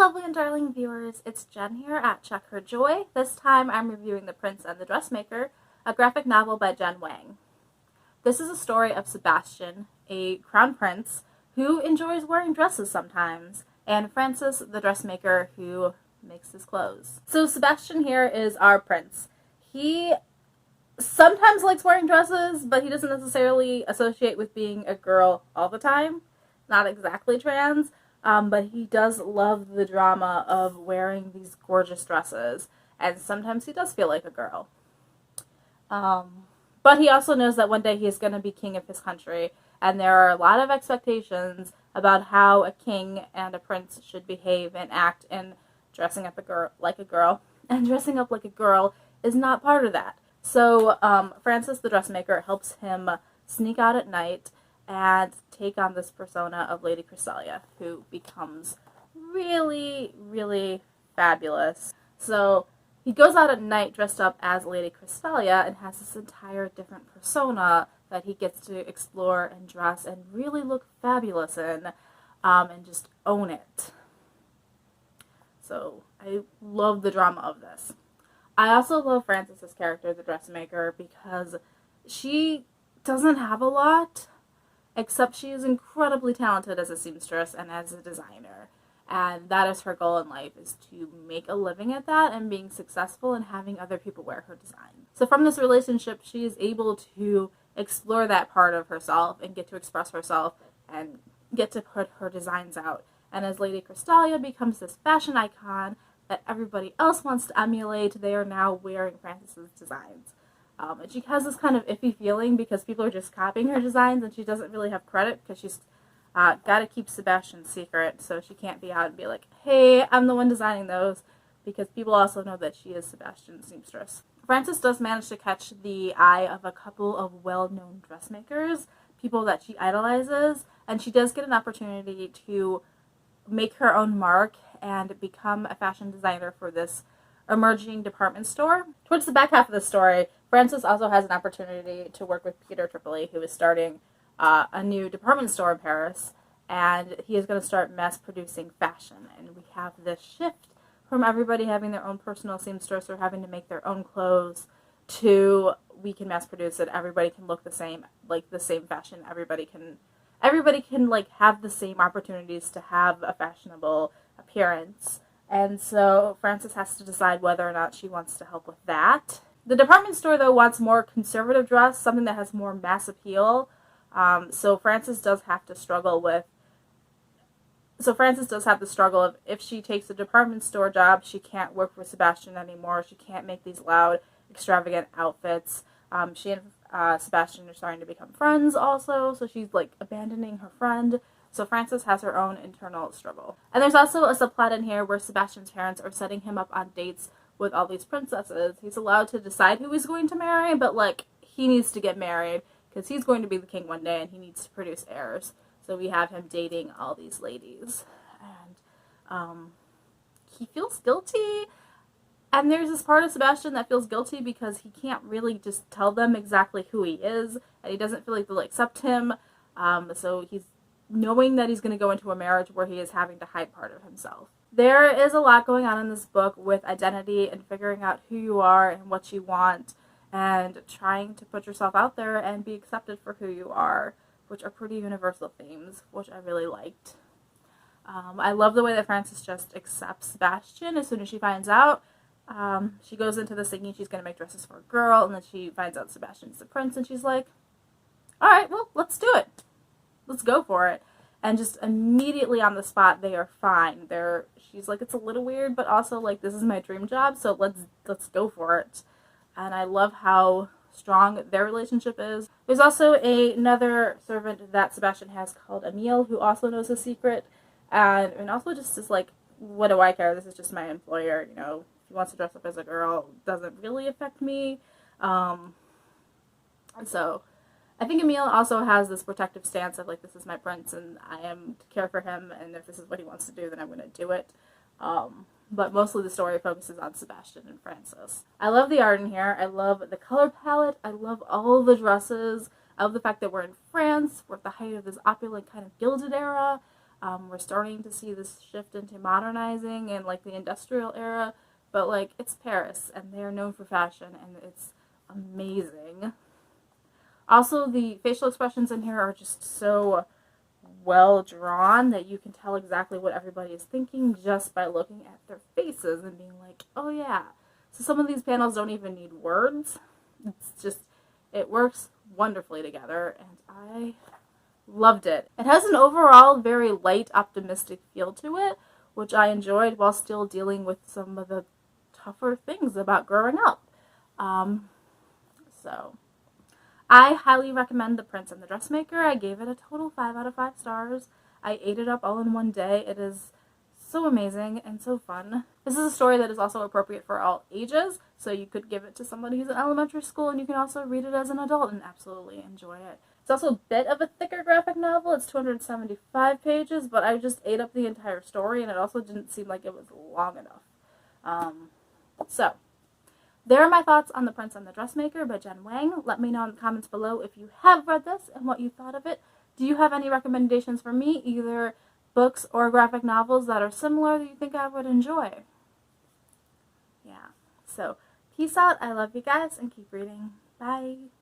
lovely and darling viewers, it's Jen here at Check Her Joy. This time I'm reviewing The Prince and the Dressmaker, a graphic novel by Jen Wang. This is a story of Sebastian, a crown prince who enjoys wearing dresses sometimes, and Francis, the dressmaker, who makes his clothes. So Sebastian here is our prince. He sometimes likes wearing dresses, but he doesn't necessarily associate with being a girl all the time. Not exactly trans. But he does love the drama of wearing these gorgeous dresses, and sometimes he does feel like a girl. But he also knows that one day he is going to be king of his country, and there are a lot of expectations about how a king and a prince should behave and act in dressing up like a girl, and dressing up like a girl is not part of that. So Francis the dressmaker helps him sneak out at night and take on this persona of Lady Crystallia, who becomes really, really fabulous. So he goes out at night dressed up as Lady Crystallia and has this entire different persona that he gets to explore and dress and really look fabulous in, and just own it. So I love the drama of this. I also love Francis's character, the dressmaker, because she doesn't have a lot, except she is incredibly talented as a seamstress and as a designer. And that is her goal in life, is to make a living at that and being successful and having other people wear her design. So from this relationship, she is able to explore that part of herself and get to express herself and get to put her designs out. And as Lady Crystallia becomes this fashion icon that everybody else wants to emulate, they are now wearing Francis's designs. And she has this kind of iffy feeling because people are just copying her designs and she doesn't really have credit because she's got to keep Sebastian's secret, so she can't be out and be like, hey, I'm the one designing those, because people also know that she is Sebastian's seamstress. Francis does manage to catch the eye of a couple of well-known dressmakers, people that she idolizes, and she does get an opportunity to make her own mark and become a fashion designer for this emerging department store. Towards the back half of the story, Francis also has an opportunity to work with Peter Tripoli, who is starting a new department store in Paris, and he is going to start mass-producing fashion. And we have this shift from everybody having their own personal seamstress or having to make their own clothes to we can mass-produce it. Everybody can look the same, like the same fashion. Everybody can like have the same opportunities to have a fashionable appearance. And so Francis has to decide whether or not she wants to help with that. The department store, though, wants more conservative dress, something that has more mass appeal. So Francis does have to struggle of, if she takes a department store job, she can't work for Sebastian anymore. She can't make these loud, extravagant outfits. She and Sebastian are starting to become friends also, so she's like abandoning her friend. So Francis has her own internal struggle. And there's also a subplot in here where Sebastian's parents are setting him up on dates with all these princesses. He's allowed to decide who he's going to marry, but like he needs to get married because he's going to be the king one day and he needs to produce heirs. So we have him dating all these ladies. And he feels guilty. And there's this part of Sebastian that feels guilty because he can't really just tell them exactly who he is, and he doesn't feel like they'll accept him. So he's knowing that he's going to go into a marriage where he is having to hide part of himself. There is a lot going on in this book with identity and figuring out who you are and what you want and trying to put yourself out there and be accepted for who you are, which are pretty universal themes, which I really liked. I love the way that Francis just accepts Sebastian as soon as she finds out. She goes into this thinking she's going to make dresses for a girl, and then she finds out Sebastian's the prince, and she's like, alright, well, let's do it. Let's go for it. And just immediately on the spot, they are fine. She's like, it's a little weird, but also like, this is my dream job, so let's go for it. And I love how strong their relationship is. There's also another servant that Sebastian has called Emile, who also knows his secret, and also just is like, what do I care? This is just my employer, you know. If he wants to dress up as a girl, it doesn't really affect me. And so I think Emile also has this protective stance of like, this is my prince and I am to care for him, and if this is what he wants to do, then I'm going to do it. But mostly the story focuses on Sebastian and Francis. I love the art in here. I love the color palette. I love all the dresses. I love the fact that we're in France. We're at the height of this opulent kind of Gilded era. We're starting to see this shift into modernizing and like the industrial era, but like it's Paris and they're known for fashion and it's amazing. Also, the facial expressions in here are just so well drawn that you can tell exactly what everybody is thinking just by looking at their faces and being like, oh yeah. So some of these panels don't even need words. It's just, it works wonderfully together and I loved it. It has an overall very light, optimistic feel to it, which I enjoyed while still dealing with some of the tougher things about growing up. So I highly recommend The Prince and the Dressmaker. I gave it a total 5 out of 5 stars. I ate it up all in one day. It is so amazing and so fun. This is a story that is also appropriate for all ages, so you could give it to somebody who's in elementary school and you can also read it as an adult and absolutely enjoy it. It's also a bit of a thicker graphic novel. It's 275 pages, but I just ate up the entire story and it also didn't seem like it was long enough. So, there are my thoughts on The Prince and the Dressmaker by Jen Wang. Let me know in the comments below if you have read this and what you thought of it. Do you have any recommendations for me, either books or graphic novels that are similar that you think I would enjoy? Yeah. So, peace out. I love you guys and keep reading. Bye.